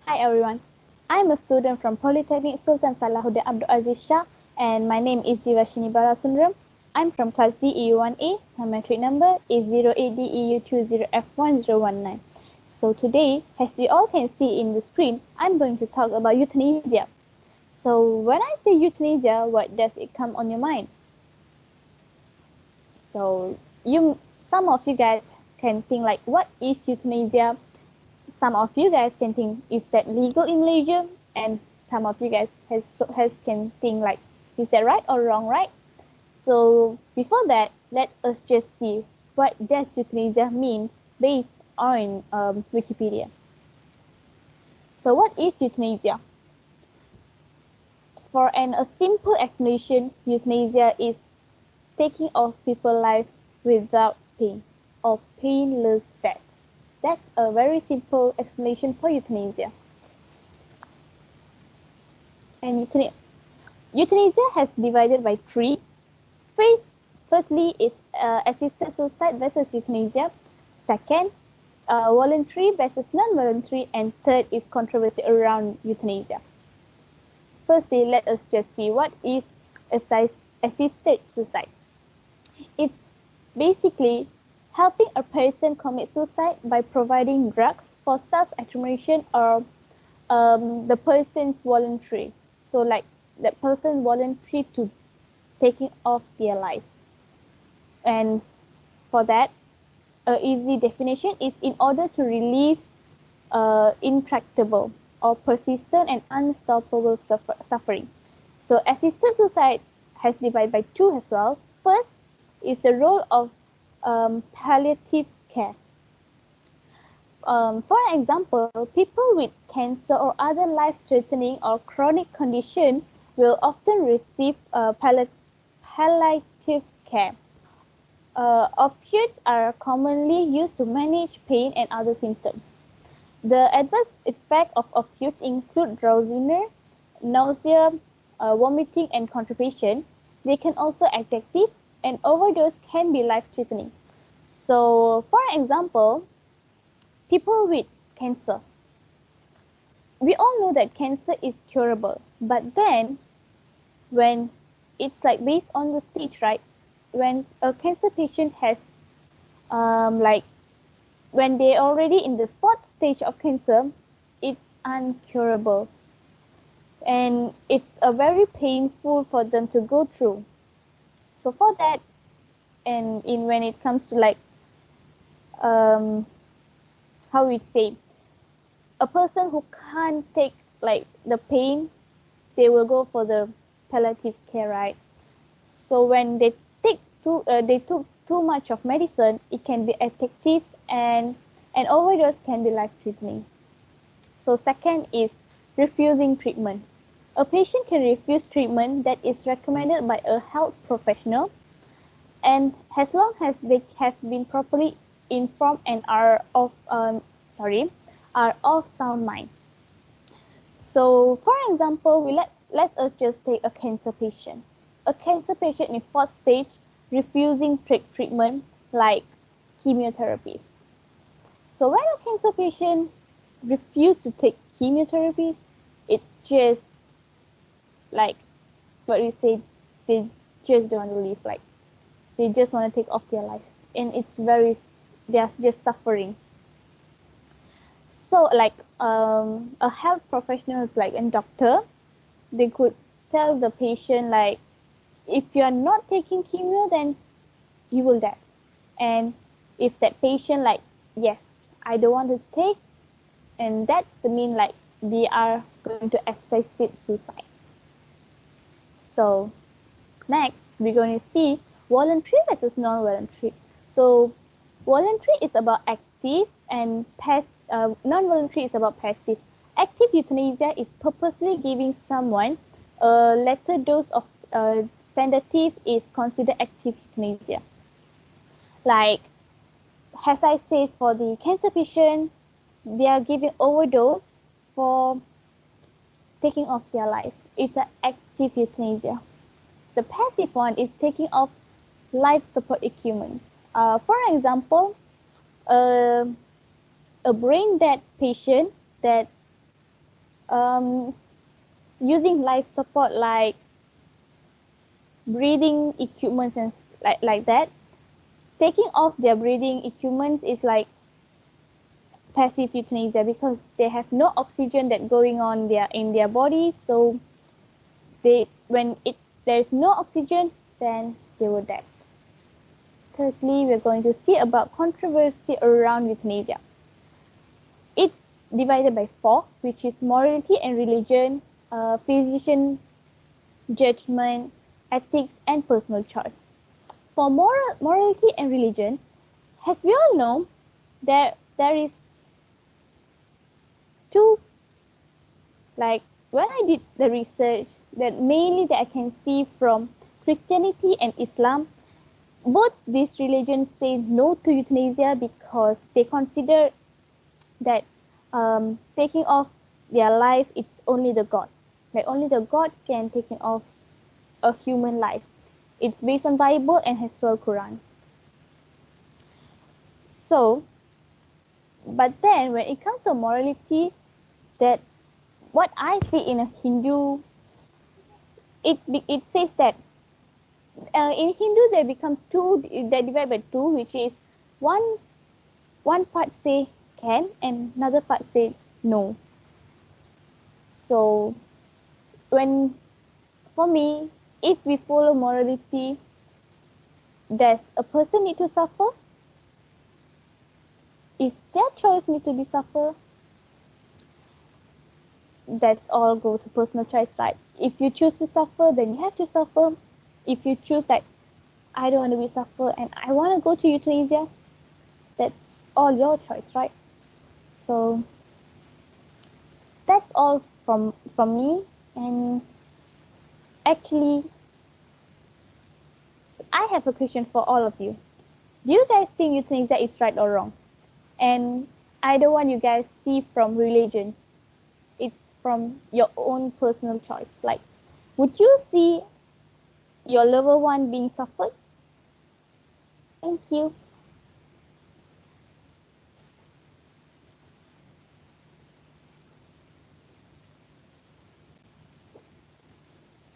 Hi everyone, I'm a student from Polytechnic Sultan Salahuddin Abdul Aziz Shah and my name is Jivaashinie Balasundram. I'm from class D EU1A. My metric number is 08DEU20F1019. So today, as you all can see in the screen, I'm going to talk about euthanasia. So when I say euthanasia, what does it come on your mind? So some of you guys can think like, what is euthanasia? Some of you guys can think, is that legal in Malaysia? And some of you guys can think like, is that right or wrong, right? So before that, let us just see what does euthanasia means based on Wikipedia. So what is euthanasia? For a simple explanation, euthanasia is taking of people's life without pain or painless death. That's a very simple explanation for euthanasia. And euthanasia has divided by three. Firstly is assisted suicide versus euthanasia. Second, voluntary versus non-voluntary. And third is controversy around euthanasia. Firstly, let us just see what is assisted suicide. It's basically helping a person commit suicide by providing drugs for self-extermination or the person's voluntary. So like that person voluntary to taking off their life. And for that, an easy definition is in order to relieve intractable or persistent and unstoppable suffering. So assisted suicide has divided by two as well. First is the role of palliative care. For example, people with cancer or other life-threatening or chronic condition will often receive palliative care. Opiates are commonly used to manage pain and other symptoms. The adverse effects of opiates include drowsiness, nausea, vomiting, and constipation. They can also addictive, and overdose can be life-threatening. So, for example, people with cancer. We all know that cancer is curable, but then when it's like based on the stage, right? When a cancer patient has when they're already in the fourth stage of cancer, it's uncurable. And it's a very painful for them to go through. So for that, and when it comes to like how we say, a person who can't take like the pain, they will go for the palliative care, right? So when they took too much of medicine, it can be addictive and an overdose can be life-threatening. So second is refusing treatment. A patient can refuse treatment that is recommended by a health professional, and as long as they have been properly informed and are of sound mind. So, for example, let us just take a cancer patient. A cancer patient in fourth stage refusing treatment like chemotherapies. So when a cancer patient refuses to take chemotherapies, it just like what we say, they just don't want to live, like they just want to take off their life, and they are just suffering. So like a health professional is like a doctor, they could tell the patient like, if you are not taking chemo, then you will die. And if that patient like, yes, I don't want to take, and that's the mean like they are going to assist suicide. So next, we're going to see voluntary versus non-voluntary. So voluntary is about active and non-voluntary is about passive. Active euthanasia is purposely giving someone a lethal dose of sedative is considered active euthanasia. Like, as I said, for the cancer patient, they are giving overdose for taking off their life. It's an active euthanasia. The passive one is taking off life support equipment. For example, a brain dead patient that using life support like breathing equipments and like that. Taking off their breathing equipments is like passive euthanasia because they have no oxygen that going on in their body. So when there's no oxygen, then they will die. Thirdly, we're going to see about controversy around euthanasia. It's divided by 4, which is morality and religion, physician judgment, ethics, and personal choice. For morality and religion, as we all know, there is two, like when I did the research, that mainly that I can see from Christianity and Islam, both these religions say no to euthanasia because they consider that taking off their life, it's only the God. Like only the God can take off a human life. It's based on Bible and as well Quran. So, but then when it comes to morality, that what I see in a Hindu, it says that in Hindu they become two, they divide by two, which is one part say can and another part say no. So for me, if we follow morality, does a person need to suffer? Is their choice need to be suffer? That's all go to personal choice, right? If you choose to suffer, then you have to suffer. If you choose that I don't want to be suffer and I want to go to euthanasia, that's all your choice, right? So that's all from me. And actually, I have a question for all of you. Do you guys think euthanasia is right or wrong? And I don't want you guys see from religion. It's from your own personal choice. Like, would you see your loved one being suffered? Thank you.